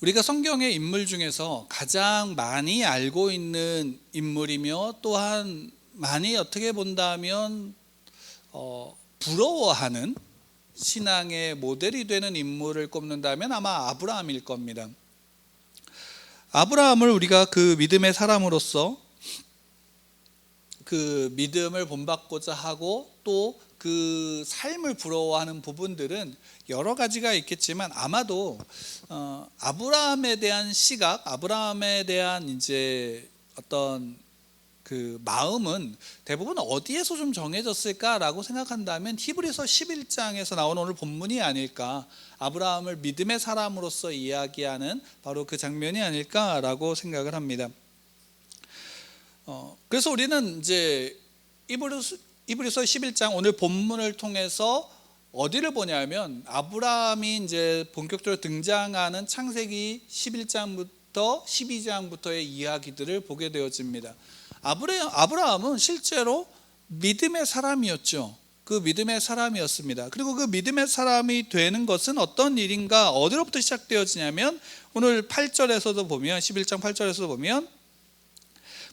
우리가 성경의 인물 중에서 가장 많이 알고 있는 인물이며 또한 많이 어떻게 본다면 부러워하는 신앙의 모델이 되는 인물을 꼽는다면 아마 아브라함일 겁니다. 아브라함을 우리가 그 믿음의 사람으로서 그 믿음을 본받고자 하고 또 그 삶을 부러워하는 부분들은 여러 가지가 있겠지만 아마도 아브라함에 대한 시각, 아브라함에 대한 이제 어떤 그 마음은 대부분 어디에서 좀 정해졌을까라고 생각한다면 히브리서 11장에서 나오는 오늘 본문이 아닐까, 아브라함을 믿음의 사람으로서 이야기하는 바로 그 장면이 아닐까라고 생각을 합니다. 그래서 우리는 이제 히브리서 11장 오늘 본문을 통해서 어디를 보냐면 아브라함이 이제 본격적으로 등장하는 창세기 11장부터 12장부터의 이야기들을 보게 되어집니다. 아브라함은 실제로 믿음의 사람이었죠. 그 믿음의 사람이었습니다. 그리고 그 믿음의 사람이 되는 것은 어떤 일인가, 어디로부터 시작되어지냐면 오늘 8절에서도 보면 11장 8절에서도 보면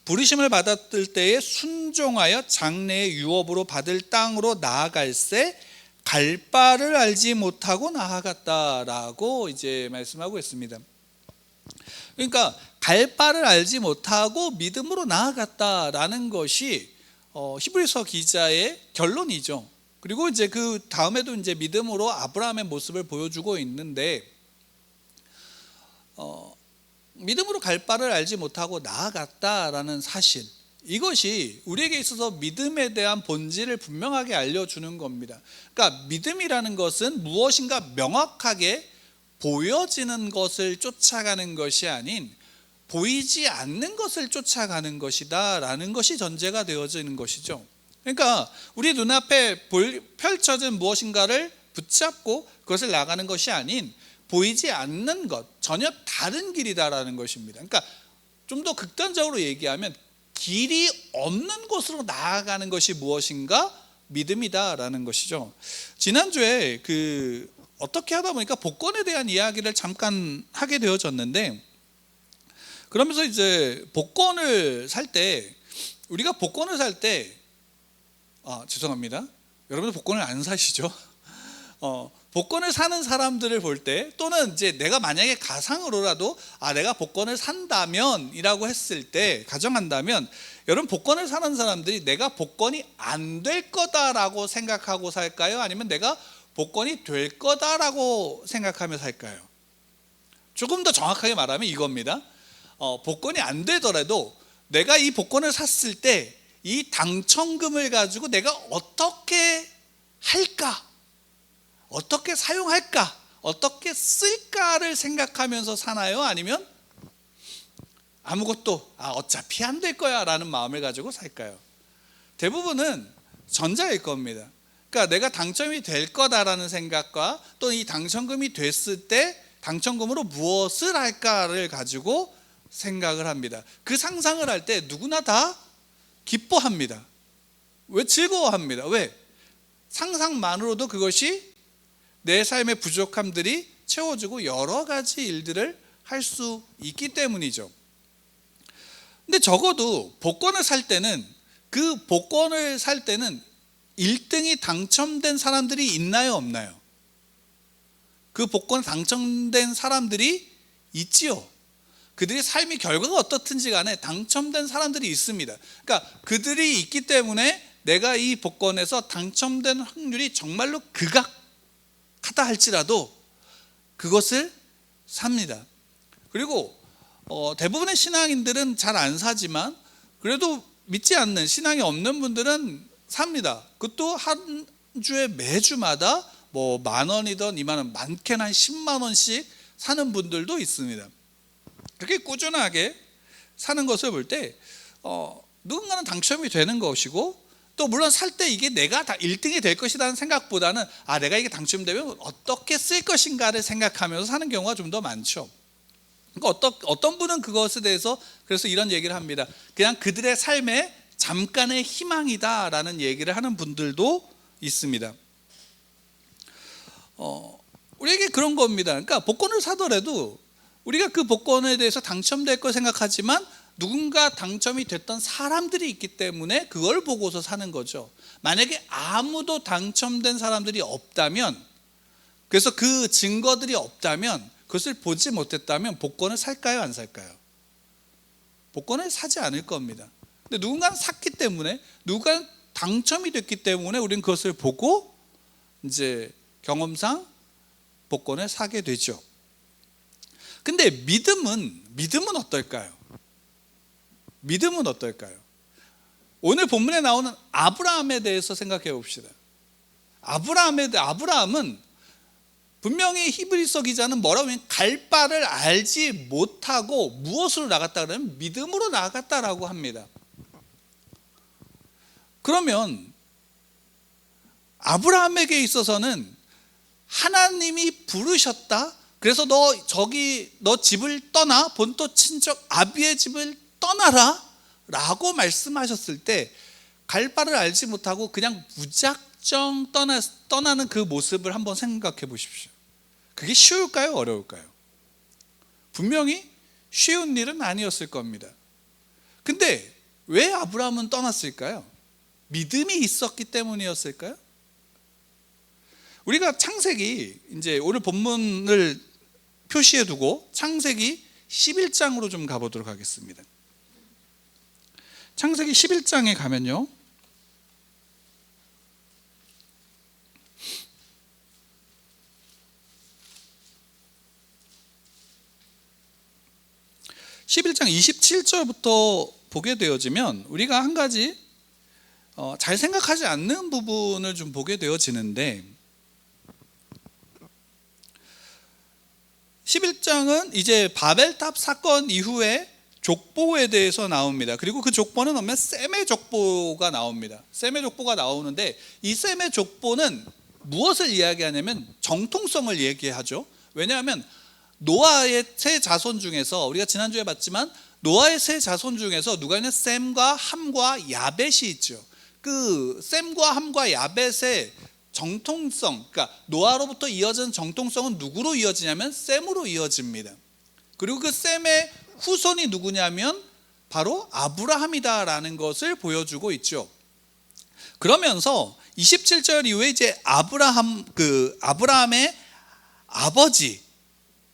부르심을 받았을 때에 순종하여 장래의 유업으로 받을 땅으로 나아갈새 갈 바를 알지 못하고 나아갔다라고 이제 말씀하고 있습니다. 그러니까 갈 바를 알지 못하고 믿음으로 나아갔다라는 것이 히브리서 기자의 결론이죠. 그리고 이제 그 다음에도 이제 믿음으로 아브라함의 모습을 보여주고 있는데 믿음으로 갈 바를 알지 못하고 나아갔다라는 사실, 이것이 우리에게 있어서 믿음에 대한 본질을 분명하게 알려주는 겁니다. 그러니까 믿음이라는 것은 무엇인가 명확하게 보여지는 것을 펼쳐가는 것이 아닌 보이지 않는 것을 쫓아가는 것이다 라는 것이 전제가 되어지는 것이죠. 그러니까 우리 눈앞에 펼쳐진 무엇인가를 붙잡고 그것을 나가는 것이 아닌 보이지 않는 것, 전혀 다른 길이다라는 것입니다. 그러니까 좀 더 극단적으로 얘기하면 길이 없는 곳으로 나아가는 것이 무엇인가? 믿음이다라는 것이죠. 지난주에 어떻게 하다 보니까 복권에 대한 이야기를 잠깐 하게 되어졌는데, 그러면서 이제 복권을 살 때, 우리가 복권을 살 때, 죄송합니다. 여러분들 복권을 안 사시죠? 복권을 사는 사람들을 볼 때, 또는 이제 내가 만약에 가상으로라도 내가 복권을 산다면이라고 했을 때, 가정한다면, 여러분 복권을 사는 사람들이 내가 복권이 안 될 거다라고 생각하고 살까요? 아니면 내가 복권이 될 거다라고 생각하며 살까요? 조금 더 정확하게 말하면 이겁니다. 복권이 안 되더라도 내가 이 복권을 샀을 때 이 당첨금을 가지고 내가 어떻게 할까? 어떻게 사용할까? 어떻게 쓸까를 생각하면서 사나요? 아니면 아무것도 어차피 안 될 거야 라는 마음을 가지고 살까요? 대부분은 전자일 겁니다. 그러니까 내가 당첨이 될 거다라는 생각과 또 이 당첨금이 됐을 때 당첨금으로 무엇을 할까를 가지고 생각을 합니다. 그 상상을 할 때 누구나 다 기뻐합니다. 왜? 즐거워합니다. 왜? 상상만으로도 그것이 내 삶의 부족함들이 채워지고 여러 가지 일들을 할 수 있기 때문이죠. 근데 적어도 복권을 살 때는, 그 복권을 살 때는 1등이 당첨된 사람들이 있나요, 없나요? 그 복권 당첨된 사람들이 있지요. 그들의 삶의 결과가 어떻든지 간에 당첨된 사람들이 있습니다. 그러니까 그들이 있기 때문에 내가 이 복권에서 당첨된 확률이 정말로 극악하다 할지라도 그것을 삽니다. 그리고 대부분의 신앙인들은 잘 안 사지만 그래도 믿지 않는, 신앙이 없는 분들은 삽니다. 그것도 한 주에 매주마다 뭐 10,000원이든 20,000원, 많게는 한 10만 원씩 사는 분들도 있습니다. 그렇게 꾸준하게 사는 것을 볼 때 누군가는 당첨이 되는 것이고, 또 물론 살 때 이게 내가 다 1등이 될 것이라는 생각보다는 내가 이게 당첨되면 어떻게 쓸 것인가를 생각하면서 사는 경우가 좀 더 많죠. 그러니까 어떤 분은 그것에 대해서 그래서 이런 얘기를 합니다. 그냥 그들의 삶에 잠깐의 희망이다라는 얘기를 하는 분들도 있습니다. 우리에게 그런 겁니다. 그러니까 복권을 사더라도 우리가 그 복권에 대해서 당첨될 걸 생각하지만 누군가 당첨이 됐던 사람들이 있기 때문에 그걸 보고서 사는 거죠. 만약에 아무도 당첨된 사람들이 없다면, 그래서 그 증거들이 없다면, 그것을 보지 못했다면 복권을 살까요, 안 살까요? 복권을 사지 않을 겁니다. 근데 누군가는 샀기 때문에, 누군가는 당첨이 됐기 때문에 우리는 그것을 보고 이제 경험상 복권을 사게 되죠. 근데 믿음은 어떨까요? 믿음은 어떨까요? 오늘 본문에 나오는 아브라함에 대해서 생각해 봅시다. 아브라함은 분명히 히브리서 기자는 뭐라고 하면 갈 바를 알지 못하고 무엇으로 나갔다 그러면 믿음으로 나갔다라고 합니다. 그러면 아브라함에게 있어서는 하나님이 부르셨다. 그래서 너 집을 떠나 본토 친척 아비의 집을 떠나라 라고 말씀하셨을 때 갈 바를 알지 못하고 그냥 무작정 떠나는 그 모습을 한번 생각해 보십시오. 그게 쉬울까요, 어려울까요? 분명히 쉬운 일은 아니었을 겁니다. 근데 왜 아브라함은 떠났을까요? 믿음이 있었기 때문이었을까요? 우리가 창세기, 이제 오늘 본문을 표시해 두고 창세기 11장으로 좀 가보도록 하겠습니다. 창세기 11장에 가면요, 11장 27절부터 보게 되어지면 우리가 한 가지 잘 생각하지 않는 부분을 좀 보게 되어지는데, 11장은 이제 바벨탑 사건 이후에 족보에 대해서 나옵니다. 그리고 그 족보는 오면 셈의 족보가 나옵니다. 셈의 족보가 나오는데 이 셈의 족보는 무엇을 이야기하냐면 정통성을 얘기하죠. 왜냐하면 노아의 세 자손 중에서, 우리가 지난주에 봤지만 노아의 세 자손 중에서 누가 있는 셈과 함과 야벳이 있죠. 그 셈과 함과 야벳의 정통성, 그러니까 노아로부터 이어진 정통성은 누구로 이어지냐면 셈으로 이어집니다. 그리고 그 셈의 후손이 누구냐면 바로 아브라함이다라는 것을 보여주고 있죠. 그러면서 27절 이후에 이제 아브라함의 아버지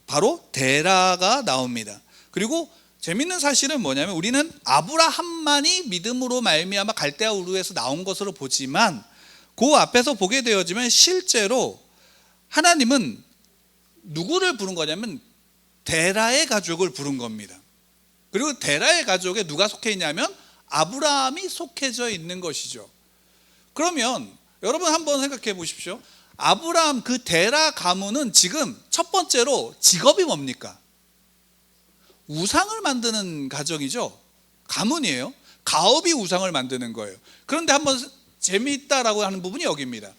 바로 데라가 나옵니다. 그리고 재밌는 사실은 뭐냐면 우리는 아브라함만이 믿음으로 말미암아 갈대아 우르에서 나온 것으로 보지만 그 앞에서 보게 되어지면 실제로 하나님은 누구를 부른 거냐면 데라의 가족을 부른 겁니다. 그리고 데라의 가족에 누가 속해 있냐면 아브라함이 속해져 있는 것이죠. 그러면 여러분 한번 생각해 보십시오. 아브라함 그 데라 가문은 지금 첫 번째로 직업이 뭡니까? 우상을 만드는 가정이죠. 가문이에요. 가업이 우상을 만드는 거예요. 그런데 한번 재미있다라고 하는 부분이 여기입니다.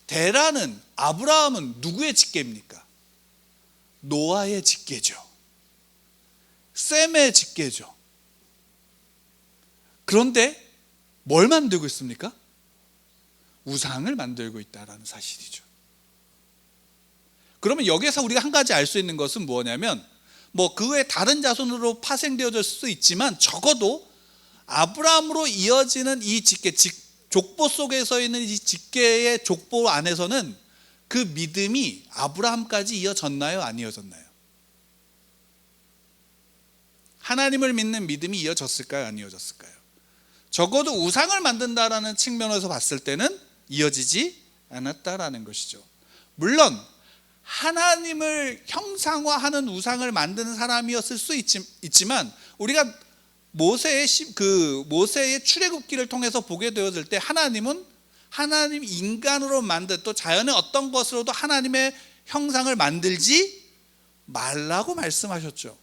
데라는, 아브라함은 누구의 직계입니까? 노아의 직계죠. 셈의 직계죠. 그런데 뭘 만들고 있습니까? 우상을 만들고 있다라는 사실이죠. 그러면 여기에서 우리가 한 가지 알 수 있는 것은 뭐냐면, 그 외 다른 자손으로 파생되어질 수 있지만 적어도 아브라함으로 이어지는 이 직계, 족보 속에서 있는 이 직계의 족보 안에서는 그 믿음이 아브라함까지 이어졌나요? 안 이어졌나요? 하나님을 믿는 믿음이 이어졌을까요? 안 이어졌을까요? 적어도 우상을 만든다라는 측면에서 봤을 때는 이어지지 않았다라는 것이죠. 물론 하나님을 형상화하는 우상을 만드는 사람이었을 수 있지만 우리가 모세의 출애굽기를 통해서 보게 되어질 때 하나님 인간으로 만든, 또 자연의 어떤 것으로도 하나님의 형상을 만들지 말라고 말씀하셨죠.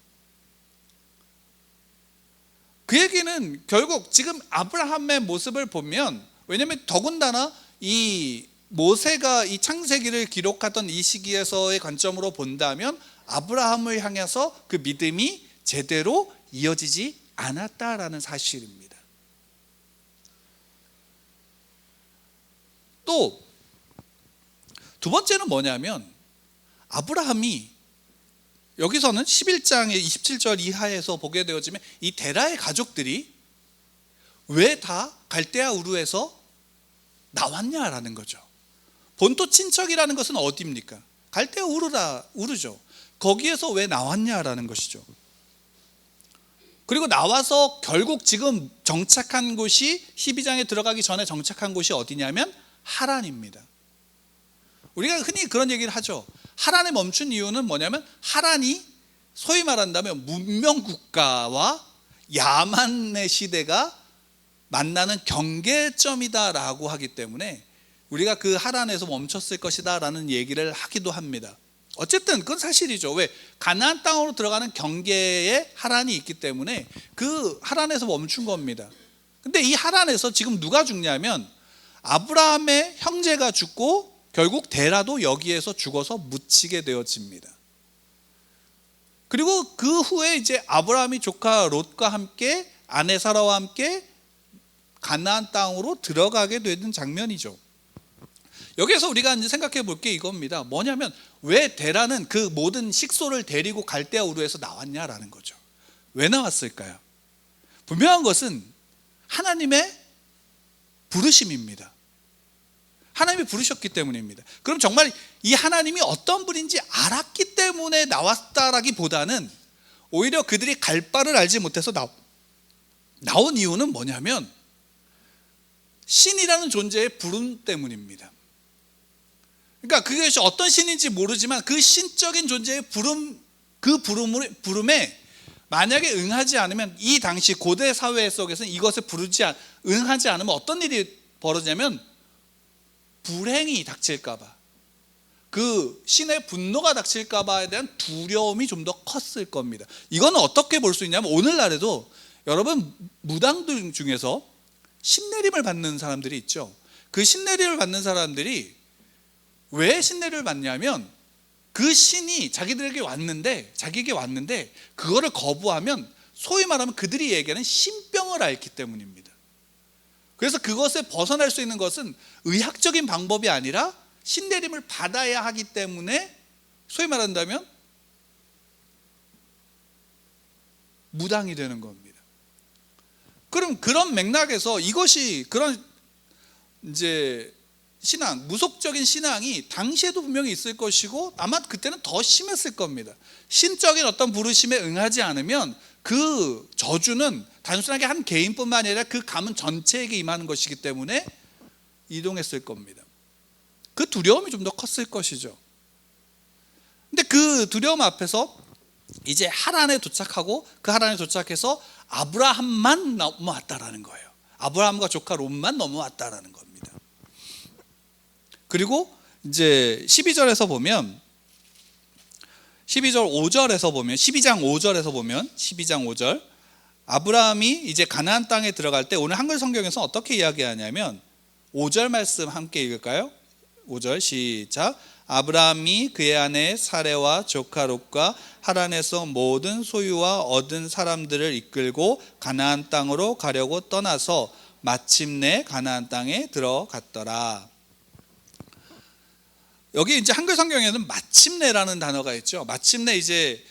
그 얘기는 결국 지금 아브라함의 모습을 보면, 왜냐하면 더군다나 이 모세가 이 창세기를 기록하던 이 시기에서의 관점으로 본다면 아브라함을 향해서 그 믿음이 제대로 이어지지 않았다라는 사실입니다. 또 두 번째는 뭐냐면 아브라함이 여기서는 11장의 27절 이하에서 보게 되어지면 이 데라의 가족들이 왜 다 갈대아 우르에서 나왔냐라는 거죠. 본토 친척이라는 것은 어디입니까? 갈대아 우르죠. 거기에서 왜 나왔냐라는 것이죠. 그리고 나와서 결국 지금 정착한 곳이 12장에 들어가기 전에 정착한 곳이 어디냐면 하란입니다. 우리가 흔히 그런 얘기를 하죠. 하란에 멈춘 이유는 뭐냐면 하란이 소위 말한다면 문명국가와 야만의 시대가 만나는 경계점이다라고 하기 때문에 우리가 그 하란에서 멈췄을 것이다 라는 얘기를 하기도 합니다. 어쨌든 그건 사실이죠. 왜? 가나안 땅으로 들어가는 경계에 하란이 있기 때문에 그 하란에서 멈춘 겁니다. 근데 이 하란에서 지금 누가 죽냐면 아브라함의 형제가 죽고 결국 데라도 여기에서 죽어서 묻히게 되어집니다. 그리고 그 후에 이제 아브라함이 조카 롯과 함께 아내 사라와 함께 가나안 땅으로 들어가게 되는 장면이죠. 여기에서 우리가 이제 생각해 볼 게 이겁니다. 뭐냐면 왜 데라는 그 모든 식소를 데리고 갈대아 우르에서 나왔냐라는 거죠. 왜 나왔을까요? 분명한 것은 하나님의 부르심입니다. 하나님이 부르셨기 때문입니다. 그럼 정말 이 하나님이 어떤 분인지 알았기 때문에 나왔다라기보다는 오히려 그들이 갈 바를 알지 못해서 나온 이유는 뭐냐면 신이라는 존재의 부름 때문입니다. 그러니까 그것이 어떤 신인지 모르지만 그 신적인 존재의 그 부름에 만약에 응하지 않으면 이 당시 고대 사회 속에서는 이것을 응하지 않으면 어떤 일이 벌어지냐면 불행이 닥칠까봐, 그 신의 분노가 닥칠까봐에 대한 두려움이 좀 더 컸을 겁니다. 이거는 어떻게 볼 수 있냐면 오늘날에도 여러분 무당들 중에서 신내림을 받는 사람들이 있죠. 그 신내림을 받는 사람들이 왜 신내림을 받냐면 그 신이 자기에게 왔는데 그거를 거부하면 소위 말하면 그들이 얘기하는 신병을 앓기 때문입니다. 그래서 그것에 벗어날 수 있는 것은 의학적인 방법이 아니라 신내림을 받아야 하기 때문에 소위 말한다면 무당이 되는 겁니다. 그럼 그런 맥락에서 이것이 그런 이제 신앙, 무속적인 신앙이 당시에도 분명히 있을 것이고 아마 그때는 더 심했을 겁니다. 신적인 어떤 부르심에 응하지 않으면 그 저주는 단순하게 한 개인뿐만 아니라 그 가문 전체에게 임하는 것이기 때문에 이동했을 겁니다. 그 두려움이 좀 더 컸을 것이죠. 근데 그 두려움 앞에서 이제 하란에 도착하고 그 하란에 도착해서 아브라함만 넘어왔다라는 거예요. 아브라함과 조카 롯만 넘어왔다라는 겁니다. 그리고 이제 12절에서 보면 12장 5절에서 보면 12장 5절 아브라함이 이제 가나안 땅에 들어갈 때 오늘 한글 성경에서 어떻게 이야기하냐면 5절 말씀 함께 읽을까요? 5절 시작. 아브라함이 그의 아내 사레와 조카 롯과 하란에서 모든 소유와 얻은 사람들을 이끌고 가나안 땅으로 가려고 떠나서 마침내 가나안 땅에 들어갔더라. 여기 이제 한글 성경에는 마침내라는 단어가 있죠. 마침내 이제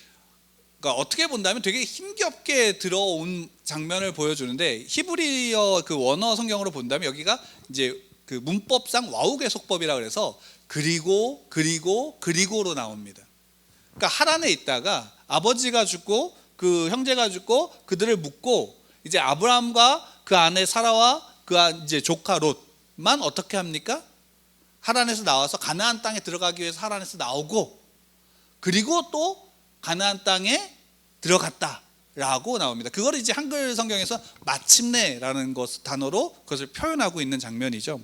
그러니까 어떻게 본다면 되게 힘겹게 들어온 장면을 보여주는데 히브리어 그 원어 성경으로 본다면 여기가 이제 그 문법상 와우계속법이라 그래서 그리고로 나옵니다. 그러니까 하란에 있다가 아버지가 죽고 그 형제가 죽고 그들을 묻고 이제 아브라함과 그 아내 사라와 그 이제 조카 롯만 어떻게 합니까? 하란에서 나와서 가나안 땅에 들어가기 위해서 하란에서 나오고 그리고 또 가나안 땅에 들어갔다라고 나옵니다. 그걸 이제 한글 성경에서 마침내라는 단어로 그것을 표현하고 있는 장면이죠.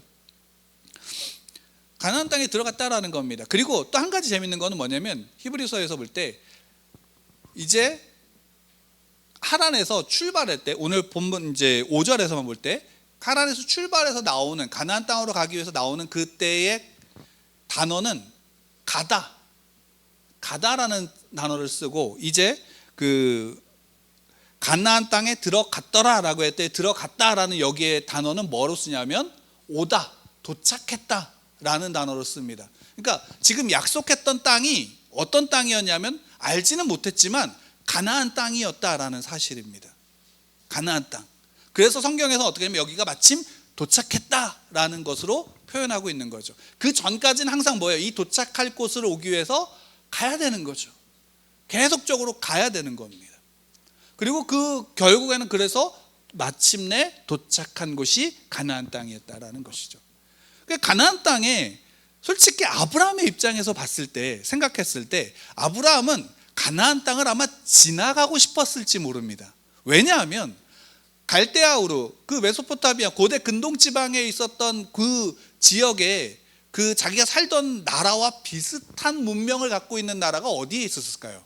가나안 땅에 들어갔다라는 겁니다. 그리고 또 한 가지 재밌는 거는 뭐냐면 히브리서에서 볼 때 이제 하란에서 출발할 때 오늘 본문 이제 5절에서만 볼 때 하란에서 출발해서 나오는 가나안 땅으로 가기 위해서 나오는 그때의 단어는 가다라는 단어를 쓰고 이제 그 가나안 땅에 들어갔더라라고 할 때 들어갔다라는 여기에 단어는 뭐로 쓰냐면 오다, 도착했다라는 단어로 씁니다. 그러니까 지금 약속했던 땅이 어떤 땅이었냐면 알지는 못했지만 가나안 땅이었다라는 사실입니다. 가나안 땅. 그래서 성경에서 어떻게 하면 여기가 마침 도착했다라는 것으로 표현하고 있는 거죠. 그 전까지는 항상 뭐예요? 이 도착할 곳으로 오기 위해서 가야 되는 거죠. 계속적으로 가야 되는 겁니다. 그리고 그 결국에는 그래서 마침내 도착한 곳이 가나안 땅이었다라는 것이죠. 가나안 땅에 솔직히 아브라함의 입장에서 봤을 때, 생각했을 때 아브라함은 가나안 땅을 아마 지나가고 싶었을지 모릅니다. 왜냐하면 갈대아우르, 그 메소포타미아 고대 근동 지방에 있었던 그 지역에 그 자기가 살던 나라와 비슷한 문명을 갖고 있는 나라가 어디에 있었을까요?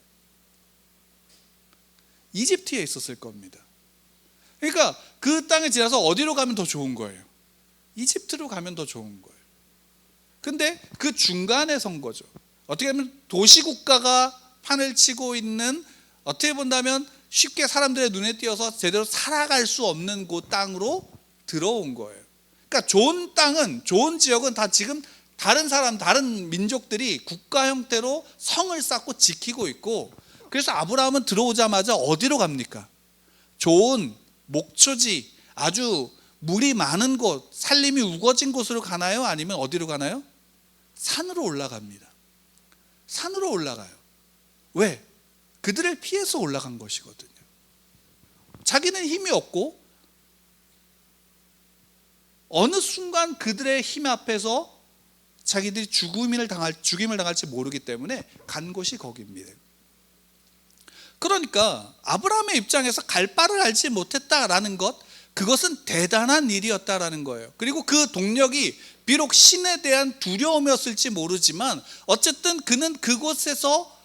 이집트에 있었을 겁니다. 그러니까 그 땅에 지나서 어디로 가면 더 좋은 거예요? 이집트로 가면 더 좋은 거예요. 근데 그 중간에 선 거죠. 어떻게 보면 도시국가가 판을 치고 있는, 어떻게 본다면 쉽게 사람들의 눈에 띄어서 제대로 살아갈 수 없는 그 땅으로 들어온 거예요. 그러니까 좋은 땅은, 좋은 지역은 다 지금 다른 사람, 다른 민족들이 국가 형태로 성을 쌓고 지키고 있고, 그래서 아브라함은 들어오자마자 어디로 갑니까? 좋은 목초지, 아주 물이 많은 곳, 살림이 우거진 곳으로 가나요? 아니면 어디로 가나요? 산으로 올라갑니다. 산으로 올라가요. 왜? 그들을 피해서 올라간 것이거든요. 자기는 힘이 없고 어느 순간 그들의 힘 앞에서 자기들이 죽임을 당할지 모르기 때문에 간 곳이 거기입니다. 그러니까 아브라함의 입장에서 갈 바를 알지 못했다라는 것, 그것은 대단한 일이었다라는 거예요. 그리고 그 동력이 비록 신에 대한 두려움이었을지 모르지만 어쨌든 그는 그곳에서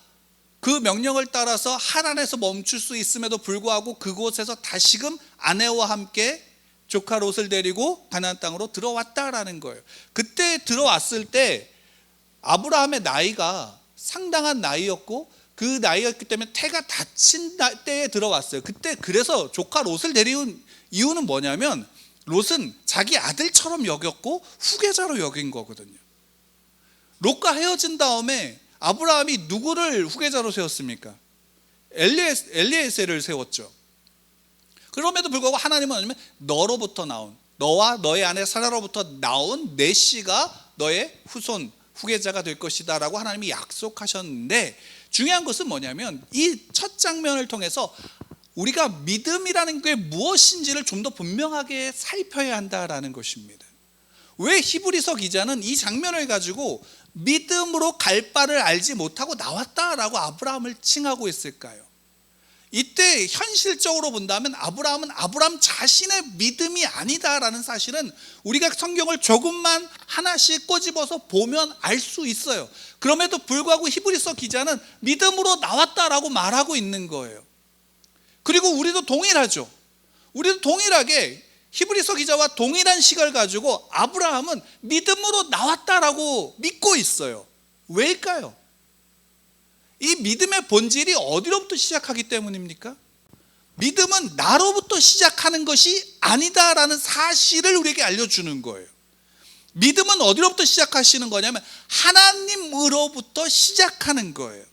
그 명령을 따라서 하란에서 멈출 수 있음에도 불구하고 그곳에서 다시금 아내와 함께 조카 롯을 데리고 가나안 땅으로 들어왔다라는 거예요. 그때 들어왔을 때 아브라함의 나이가 상당한 나이였고, 그 나이였기 때문에 태가 닫힌 때에 들어왔어요. 그때 그래서 조카 롯을 데려온 이유는 뭐냐면 롯은 자기 아들처럼 여겼고 후계자로 여긴 거거든요. 롯과 헤어진 다음에 아브라함이 누구를 후계자로 세웠습니까? 엘리에셀을 세웠죠. 그럼에도 불구하고 하나님은 뭐냐면 너로부터 나온, 너와 너의 아내 사라로부터 나온 내 씨가 너의 후손, 후계자가 될 것이다 라고 하나님이 약속하셨는데, 중요한 것은 뭐냐면 이 첫 장면을 통해서 우리가 믿음이라는 게 무엇인지를 좀 더 분명하게 살펴야 한다라는 것입니다. 왜 히브리서 기자는 이 장면을 가지고 믿음으로 갈 바를 알지 못하고 나왔다라고 아브라함을 칭하고 있을까요? 이때 현실적으로 본다면 아브라함은 아브라함 자신의 믿음이 아니다라는 사실은 우리가 성경을 조금만 하나씩 꼬집어서 보면 알 수 있어요. 그럼에도 불구하고 히브리서 기자는 믿음으로 나왔다라고 말하고 있는 거예요. 그리고 우리도 동일하죠. 우리도 동일하게 히브리서 기자와 동일한 시각을 가지고 아브라함은 믿음으로 나왔다라고 믿고 있어요. 왜일까요? 이 믿음의 본질이 어디로부터 시작하기 때문입니까? 믿음은 나로부터 시작하는 것이 아니다라는 사실을 우리에게 알려주는 거예요. 믿음은 어디로부터 시작하시는 거냐면 하나님으로부터 시작하는 거예요.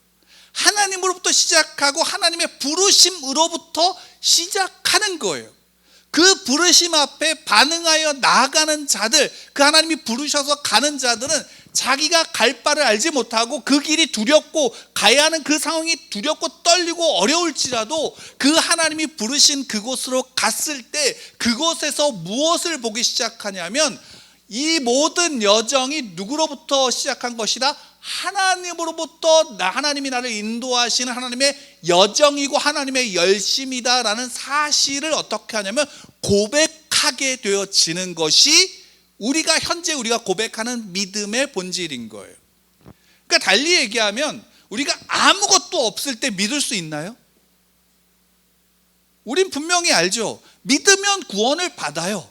하나님으로부터 시작하고 하나님의 부르심으로부터 시작하는 거예요. 그 부르심 앞에 반응하여 나아가는 자들, 그 하나님이 부르셔서 가는 자들은 자기가 갈 바를 알지 못하고 그 길이 두렵고 가야 하는 그 상황이 두렵고 떨리고 어려울지라도 그 하나님이 부르신 그곳으로 갔을 때 그곳에서 무엇을 보기 시작하냐면 이 모든 여정이 누구로부터 시작한 것이다? 하나님으로부터 하나님이 나를 인도하시는 하나님의 여정이고 하나님의 열심이다라는 사실을 어떻게 하냐면 고백하게 되어지는 것이 우리가 현재 우리가 고백하는 믿음의 본질인 거예요. 그러니까 달리 얘기하면 우리가 아무것도 없을 때 믿을 수 있나요? 우린 분명히 알죠. 믿으면 구원을 받아요.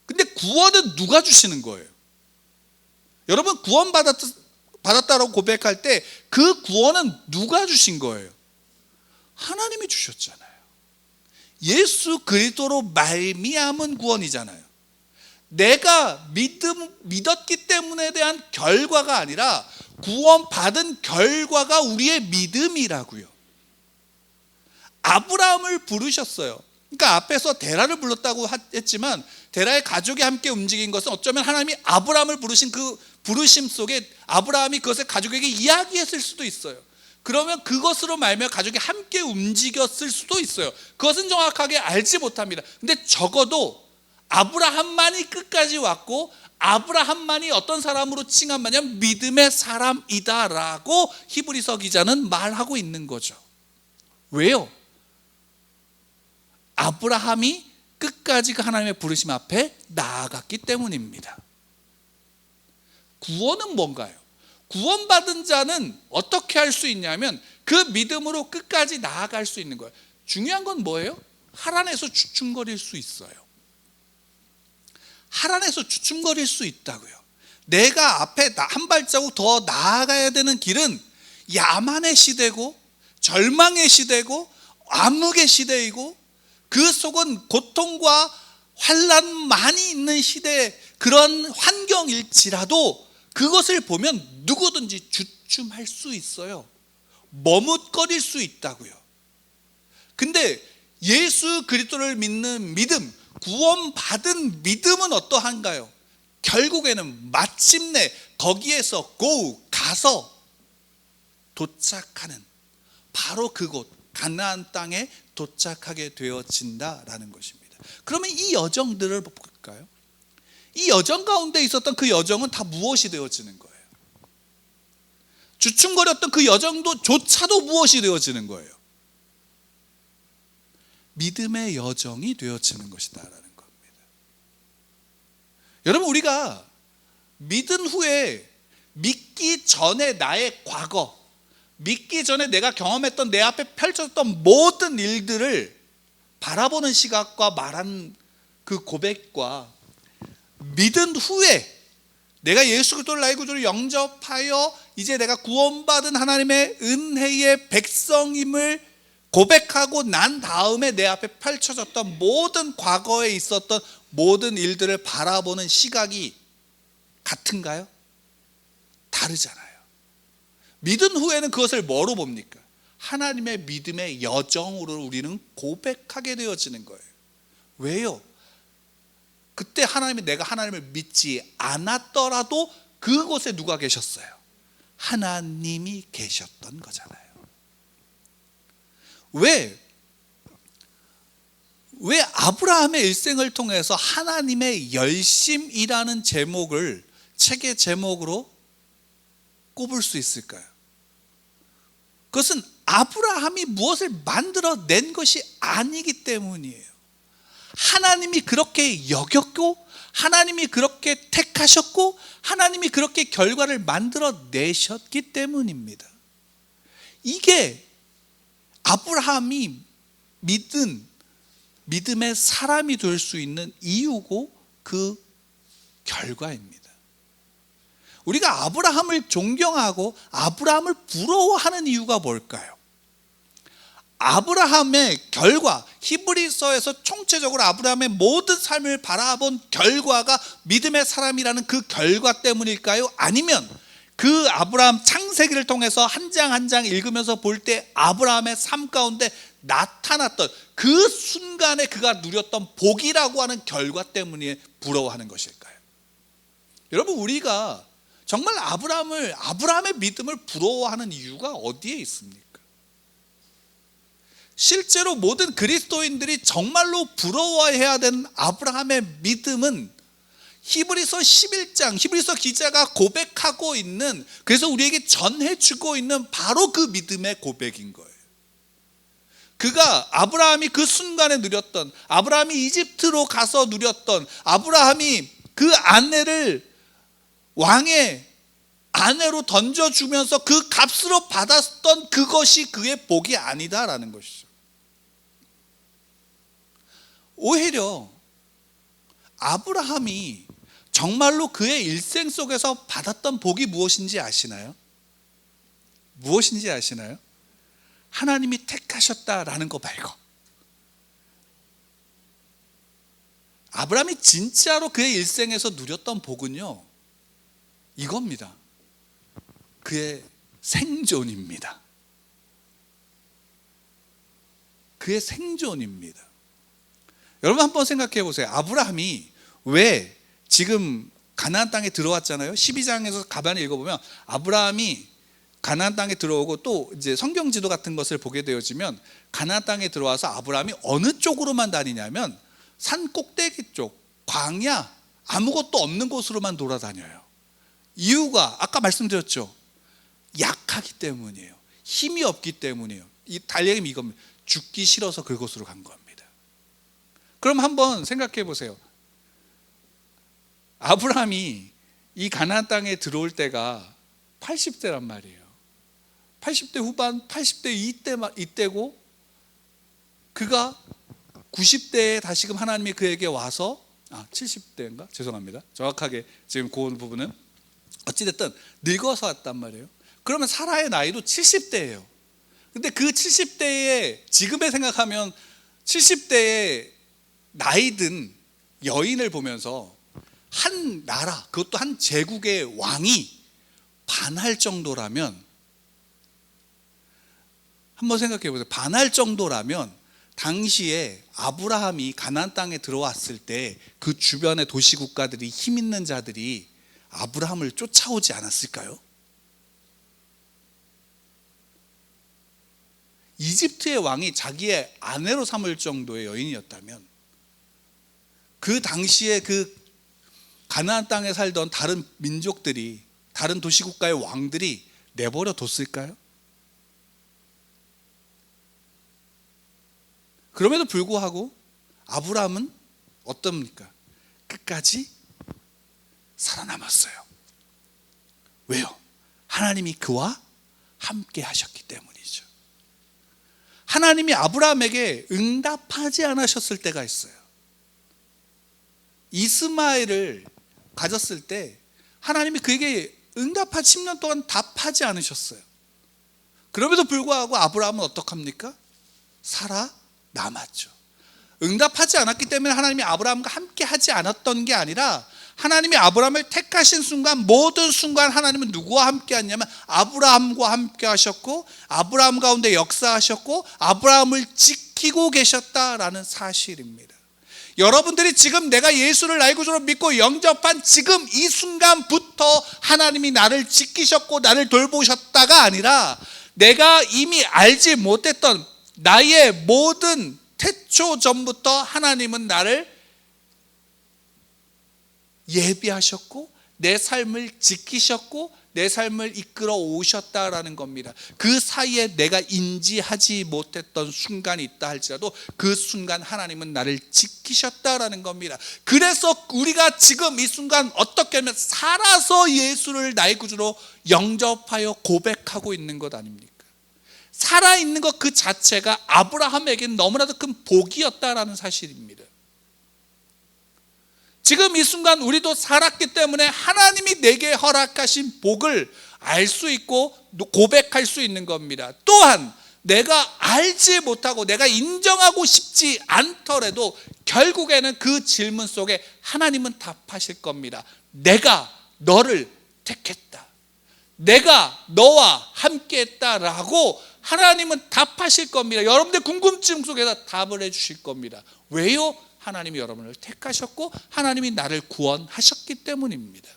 근데 구원은 누가 주시는 거예요? 여러분 구원 받았다라고 고백할 때 그 구원은 누가 주신 거예요? 하나님이 주셨잖아요. 예수 그리스도로 말미암은 구원이잖아요. 내가 믿었기 때문에 대한 결과가 아니라 구원받은 결과가 우리의 믿음이라고요. 아브라함을 부르셨어요. 그러니까 앞에서 데라를 불렀다고 했지만 데라의 가족이 함께 움직인 것은 어쩌면 하나님이 아브라함을 부르신 그 부르심 속에 아브라함이 그것을 가족에게 이야기했을 수도 있어요. 그러면 그것으로 말미암아 가족이 함께 움직였을 수도 있어요. 그것은 정확하게 알지 못합니다. 근데 적어도 아브라함만이 끝까지 왔고 아브라함만이 어떤 사람으로 칭함하냐면 믿음의 사람이다라고 히브리서 기자는 말하고 있는 거죠. 왜요? 아브라함이 끝까지 그 하나님의 부르심 앞에 나아갔기 때문입니다. 구원은 뭔가요? 구원받은 자는 어떻게 할 수 있냐면 그 믿음으로 끝까지 나아갈 수 있는 거예요. 중요한 건 뭐예요? 하란에서 주춤거릴 수 있어요. 하란에서 주춤거릴 수 있다고요. 내가 앞에 한 발자국 더 나아가야 되는 길은 야만의 시대고 절망의 시대고 암흑의 시대이고 그 속은 고통과 환난 많이 있는 시대, 그런 환경일지라도 그것을 보면 누구든지 주춤할 수 있어요. 머뭇거릴 수 있다고요. 근데 예수 그리스도를 믿는 믿음, 구원받은 믿음은 어떠한가요? 결국에는 마침내 거기에서 가서 도착하는 바로 그곳 가나안 땅에 도착하게 되어진다라는 것입니다. 그러면 이 여정들을 볼까요? 이 여정 가운데 있었던 그 여정은 다 무엇이 되어지는 거예요? 주춤거렸던 그 여정조차도 무엇이 되어지는 거예요? 믿음의 여정이 되어지는 것이다라는 겁니다. 여러분, 우리가 믿은 후에 믿기 전에 나의 과거, 믿기 전에 내가 경험했던 내 앞에 펼쳐졌던 모든 일들을 바라보는 시각과 말한 그 고백과 믿은 후에 내가 예수 그리스도를 나의 구주로 영접하여 이제 내가 구원받은 하나님의 은혜의 백성임을 고백하고 난 다음에 내 앞에 펼쳐졌던 모든 과거에 있었던 모든 일들을 바라보는 시각이 같은가요? 다르잖아요. 믿은 후에는 그것을 뭐로 봅니까? 하나님의 믿음의 여정으로 우리는 고백하게 되어지는 거예요. 왜요? 그때 내가 하나님을 믿지 않았더라도 그곳에 누가 계셨어요? 하나님이 계셨던 거잖아요. 왜 아브라함의 일생을 통해서 하나님의 열심이라는 제목을 책의 제목으로 꼽을 수 있을까요? 그것은 아브라함이 무엇을 만들어낸 것이 아니기 때문이에요. 하나님이 그렇게 여겼고 하나님이 그렇게 택하셨고 하나님이 그렇게 결과를 만들어내셨기 때문입니다. 이게 아브라함이 믿은 믿음의 사람이 될 수 있는 이유고 그 결과입니다. 우리가 아브라함을 존경하고 아브라함을 부러워하는 이유가 뭘까요? 아브라함의 결과, 히브리서에서 총체적으로 아브라함의 모든 삶을 바라본 결과가 믿음의 사람이라는 그 결과 때문일까요? 아니면 그 아브라함 창세기를 통해서 한 장 한 장 읽으면서 볼 때 아브라함의 삶 가운데 나타났던 그 순간에 그가 누렸던 복이라고 하는 결과 때문에 부러워하는 것일까요? 여러분, 우리가 정말 아브라함의 믿음을 부러워하는 이유가 어디에 있습니까? 실제로 모든 그리스도인들이 정말로 부러워해야 되는 아브라함의 믿음은 히브리서 11장, 히브리서 기자가 고백하고 있는, 그래서 우리에게 전해주고 있는 바로 그 믿음의 고백인 거예요. 아브라함이 그 순간에 누렸던, 아브라함이 이집트로 가서 누렸던, 아브라함이 그 아내를 왕의 아내로 던져주면서 그 값으로 받았던 그것이 그의 복이 아니다라는 것이죠. 오히려 아브라함이 정말로 그의 일생 속에서 받았던 복이 무엇인지 아시나요? 무엇인지 아시나요? 하나님이 택하셨다라는 거 말고, 아브라함이 진짜로 그의 일생에서 누렸던 복은요, 이겁니다. 그의 생존입니다. 그의 생존입니다. 여러분 한번 생각해 보세요. 아브라함이 왜 지금 가나안 땅에 들어왔잖아요. 12장에서 가만히 읽어보면 아브라함이 가나안 땅에 들어오고 또 이제 성경 지도 같은 것을 보게 되어지면 가나안 땅에 들어와서 아브라함이 어느 쪽으로만 다니냐면 산 꼭대기 쪽, 광야, 아무것도 없는 곳으로만 돌아다녀요. 이유가 아까 말씀드렸죠. 약하기 때문이에요. 힘이 없기 때문이에요. 이 달력이 이겁니다. 죽기 싫어서 그곳으로 간 겁니다. 그럼 한번 생각해 보세요. 아브라함이 이 가나안 땅에 들어올 때가 80대란 말이에요. 80대 후반, 80대 이때고 그가 90대에 다시금 하나님이 그에게 와서 70대인가? 죄송합니다. 정확하게 지금 그 부분은 어찌됐든 늙어서 왔단 말이에요. 그러면 사라의 나이도 70대예요. 근데 그 70대에 지금에 생각하면 70대에 나이든 여인을 보면서 한 나라, 그것도 한 제국의 왕이 반할 정도라면, 한번 생각해 보세요. 반할 정도라면 당시에 아브라함이 가나안 땅에 들어왔을 때 그 주변의 도시 국가들이 힘 있는 자들이 아브라함을 쫓아오지 않았을까요? 이집트의 왕이 자기의 아내로 삼을 정도의 여인이었다면 그 당시에 그 가나안 땅에 살던 다른 민족들이, 다른 도시국가의 왕들이 내버려 뒀을까요? 그럼에도 불구하고 아브라함은 어떻습니까? 끝까지 살아남았어요. 왜요? 하나님이 그와 함께 하셨기 때문이죠. 하나님이 아브라함에게 응답하지 않으셨을 때가 있어요. 이스마엘을 가졌을 때 하나님이 그에게 응답하지 10년 동안 답하지 않으셨어요. 그럼에도 불구하고 아브라함은 어떡합니까? 살아남았죠. 응답하지 않았기 때문에 하나님이 아브라함과 함께 하지 않았던 게 아니라 하나님이 아브라함을 택하신 순간, 모든 순간 하나님은 누구와 함께 하냐면 아브라함과 함께 하셨고 아브라함 가운데 역사하셨고 아브라함을 지키고 계셨다라는 사실입니다. 여러분들이 지금 내가 예수를 나의 구주로 믿고 영접한 지금 이 순간부터 하나님이 나를 지키셨고 나를 돌보셨다가 아니라 내가 이미 알지 못했던 나의 모든 태초 전부터 하나님은 나를 예비하셨고 내 삶을 지키셨고 내 삶을 이끌어 오셨다라는 겁니다. 그 사이에 내가 인지하지 못했던 순간이 있다 할지라도 그 순간 하나님은 나를 지키셨다라는 겁니다. 그래서 우리가 지금 이 순간 어떻게 하면 살아서 예수를 나의 구주로 영접하여 고백하고 있는 것 아닙니까? 살아있는 것 그 자체가 아브라함에게는 너무나도 큰 복이었다라는 사실입니다. 지금 이 순간 우리도 살았기 때문에 하나님이 내게 허락하신 복을 알 수 있고 고백할 수 있는 겁니다. 또한 내가 알지 못하고 내가 인정하고 싶지 않더라도 결국에는 그 질문 속에 하나님은 답하실 겁니다. 내가 너를 택했다. 내가 너와 함께 했다라고 하나님은 답하실 겁니다. 여러분들 궁금증 속에서 답을 해주실 겁니다. 왜요? 하나님이 여러분을 택하셨고 하나님이 나를 구원하셨기 때문입니다.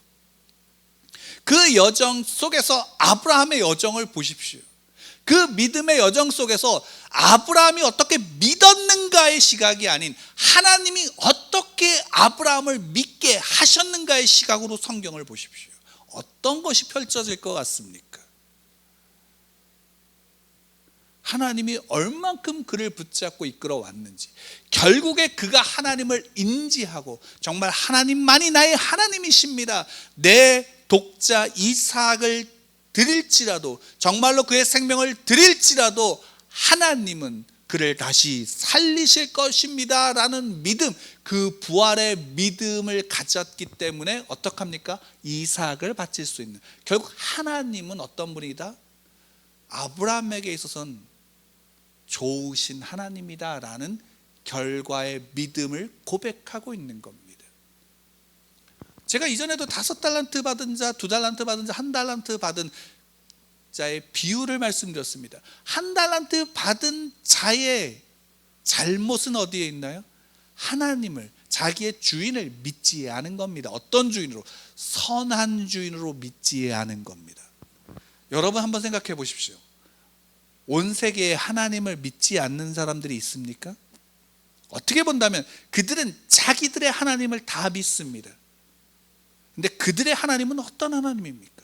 그 여정 속에서 아브라함의 여정을 보십시오. 그 믿음의 여정 속에서 아브라함이 어떻게 믿었는가의 시각이 아닌 하나님이 어떻게 아브라함을 믿게 하셨는가의 시각으로 성경을 보십시오. 어떤 것이 펼쳐질 것 같습니까? 하나님이 얼만큼 그를 붙잡고 이끌어 왔는지, 결국에 그가 하나님을 인지하고 정말 하나님만이 나의 하나님이십니다, 내 독자 이삭을 드릴지라도, 정말로 그의 생명을 드릴지라도 하나님은 그를 다시 살리실 것입니다 라는 믿음, 그 부활의 믿음을 가졌기 때문에 어떡합니까? 이삭을 바칠 수 있는, 결국 하나님은 어떤 분이다? 아브라함에게 있어서는 좋으신 하나님이다 라는 결과의 믿음을 고백하고 있는 겁니다. 제가 이전에도 5달란트 받은 자, 2달란트 받은 자, 1달란트 받은 자의 비유를 말씀드렸습니다. 한 달란트 받은 자의 잘못은 어디에 있나요? 하나님을, 자기의 주인을 믿지 않은 겁니다. 어떤 주인으로? 선한 주인으로 믿지 않은 겁니다. 여러분 한번 생각해 보십시오. 온 세계에 하나님을 믿지 않는 사람들이 있습니까? 어떻게 본다면 그들은 자기들의 하나님을 다 믿습니다. 근데 그들의 하나님은 어떤 하나님입니까?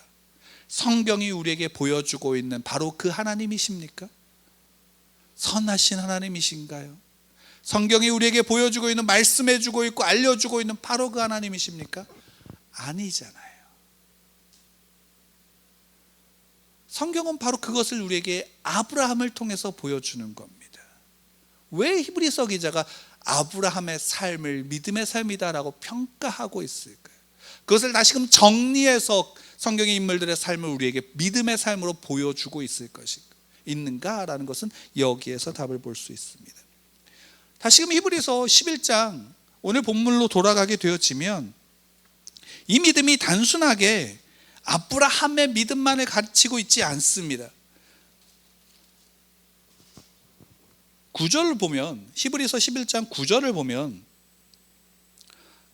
성경이 우리에게 보여주고 있는 바로 그 하나님이십니까? 선하신 하나님이신가요? 성경이 우리에게 보여주고 있는, 말씀해주고 있고 알려주고 있는 바로 그 하나님이십니까? 아니잖아요. 성경은 바로 그것을 우리에게 아브라함을 통해서 보여주는 겁니다. 왜 히브리서 기자가 아브라함의 삶을 믿음의 삶이다라고 평가하고 있을까요? 그것을 다시금 정리해서 성경의 인물들의 삶을 우리에게 믿음의 삶으로 보여주고 있는가라는 것은 여기에서 답을 볼 수 있습니다. 다시금 히브리서 11장 오늘 본문으로 돌아가게 되어지면 이 믿음이 단순하게 아브라함의 믿음만을 가르치고 있지 않습니다. 9절을 보면, 히브리서 11장 9절을 보면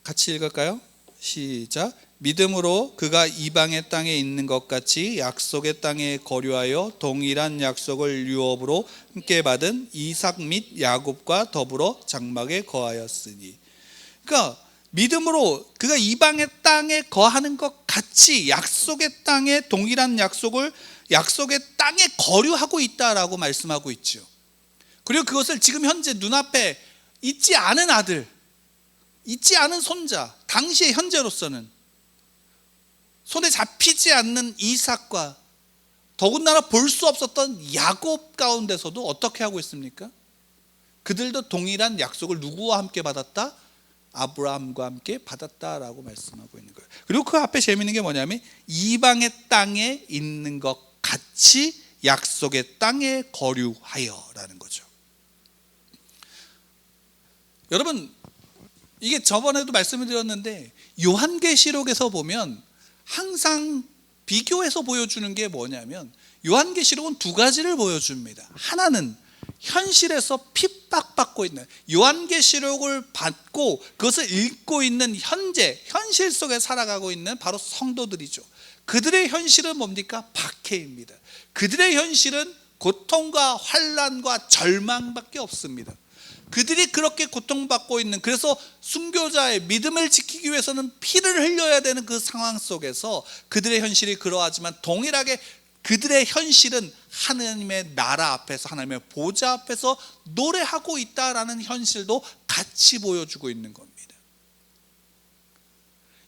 같이 읽을까요? 시작. 믿음으로 그가 이방의 땅에 있는 것 같이 약속의 땅에 거류하여 동일한 약속을 유업으로 함께 받은 이삭 및 야곱과 더불어 장막에 거하였으니. 그러니까 믿음으로 그가 이방의 땅에 거하는 것 같이 약속의 땅에 동일한 약속을 약속의 땅에 거류하고 있다라고 말씀하고 있죠. 그리고 그것을 지금 현재 눈앞에 있지 않은 아들, 있지 않은 손자, 당시의 현재로서는 손에 잡히지 않는 이삭과 더군다나 볼 수 없었던 야곱 가운데서도 어떻게 하고 있습니까? 그들도 동일한 약속을 누구와 함께 받았다? 아브라함과 함께 받았다라고 말씀하고 있는 거예요. 그리고 그 앞에 재미있는 게 뭐냐면 이방의 땅에 있는 것 같이 약속의 땅에 거류하여라는 거죠. 여러분, 이게 저번에도 말씀을 드렸는데 요한계시록에서 보면 항상 비교해서 보여주는 게 뭐냐면 요한계시록은 두 가지를 보여줍니다. 하나는 현실에서 핍박받고 있는, 요한계시록을 받고 그것을 읽고 있는 현실 속에 살아가고 있는 바로 성도들이죠. 그들의 현실은 뭡니까? 박해입니다. 그들의 현실은 고통과 환난과 절망밖에 없습니다. 그들이 그렇게 고통받고 있는, 그래서 순교자의 믿음을 지키기 위해서는 피를 흘려야 되는 그 상황 속에서 그들의 현실이 그러하지만 동일하게 그들의 현실은 하나님의 나라 앞에서, 하나님의 보좌 앞에서 노래하고 있다라는 현실도 같이 보여주고 있는 겁니다.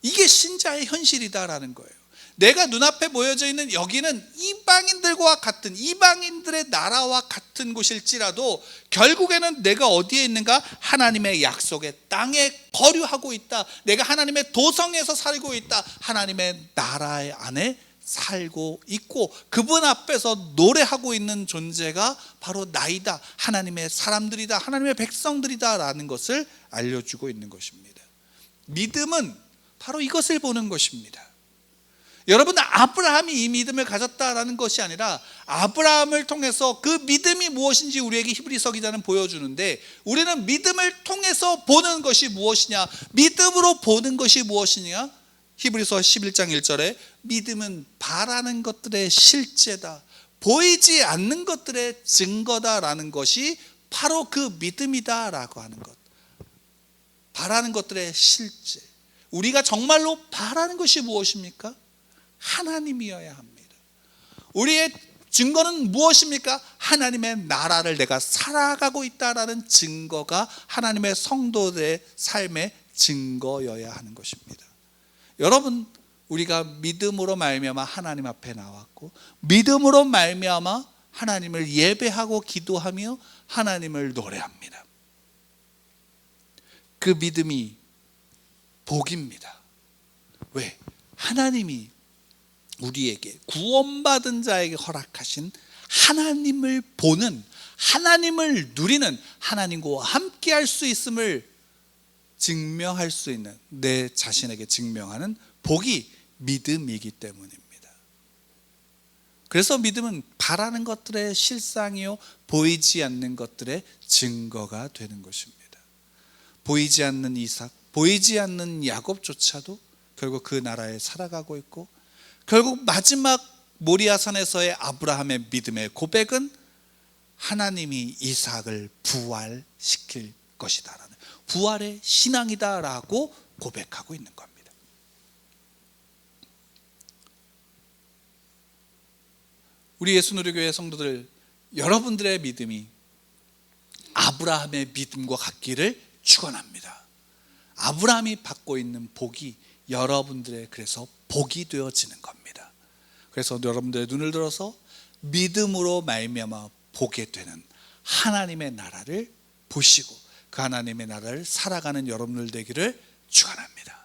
이게 신자의 현실이다라는 거예요. 내가 눈앞에 보여져 있는 여기는 이방인들과 같은, 이방인들의 나라와 같은 곳일지라도 결국에는 내가 어디에 있는가? 하나님의 약속의 땅에 거류하고 있다. 내가 하나님의 도성에서 살고 있다. 하나님의 나라 안에 살고 있고 그분 앞에서 노래하고 있는 존재가 바로 나이다. 하나님의 사람들이다. 하나님의 백성들이다 라는 것을 알려주고 있는 것입니다. 믿음은 바로 이것을 보는 것입니다. 여러분, 아브라함이 이 믿음을 가졌다라는 것이 아니라 아브라함을 통해서 그 믿음이 무엇인지 우리에게 히브리서 기자는 보여주는데, 우리는 믿음을 통해서 보는 것이 무엇이냐, 믿음으로 보는 것이 무엇이냐. 히브리서 11장 1절에 믿음은 바라는 것들의 실제다, 보이지 않는 것들의 증거다라는 것이 바로 그 믿음이다라고 하는 것. 바라는 것들의 실제. 우리가 정말로 바라는 것이 무엇입니까? 하나님이어야 합니다. 우리의 증거는 무엇입니까? 하나님의 나라를 내가 살아가고 있다라는 증거가 하나님의 성도들의 삶의 증거여야 하는 것입니다. 여러분, 우리가 믿음으로 말미암아 하나님 앞에 나왔고 믿음으로 말미암아 하나님을 예배하고 기도하며 하나님을 노래합니다. 그 믿음이 복입니다. 왜? 하나님이 우리에게, 구원받은 자에게 허락하신 하나님을 보는, 하나님을 누리는, 하나님과 함께 할 수 있음을 증명할 수 있는, 내 자신에게 증명하는 복이 믿음이기 때문입니다. 그래서 믿음은 바라는 것들의 실상이요 보이지 않는 것들의 증거가 되는 것입니다. 보이지 않는 이삭, 보이지 않는 야곱조차도 결국 그 나라에 살아가고 있고, 결국 마지막 모리아산에서의 아브라함의 믿음의 고백은 하나님이 이삭을 부활시킬 것이다라는, 부활의 신앙이다라고 고백하고 있는 겁니다. 우리 예수누리교회 성도들, 여러분들의 믿음이 아브라함의 믿음과 같기를 축원합니다. 아브라함이 받고 있는 복이 여러분들의 그래서 복이 되어지는 겁니다. 그래서 여러분들의 눈을 들어서 믿음으로 말미암아 보게 되는 하나님의 나라를 보시고 그 하나님의 나라를 살아가는 여러분들 되기를 축원합니다.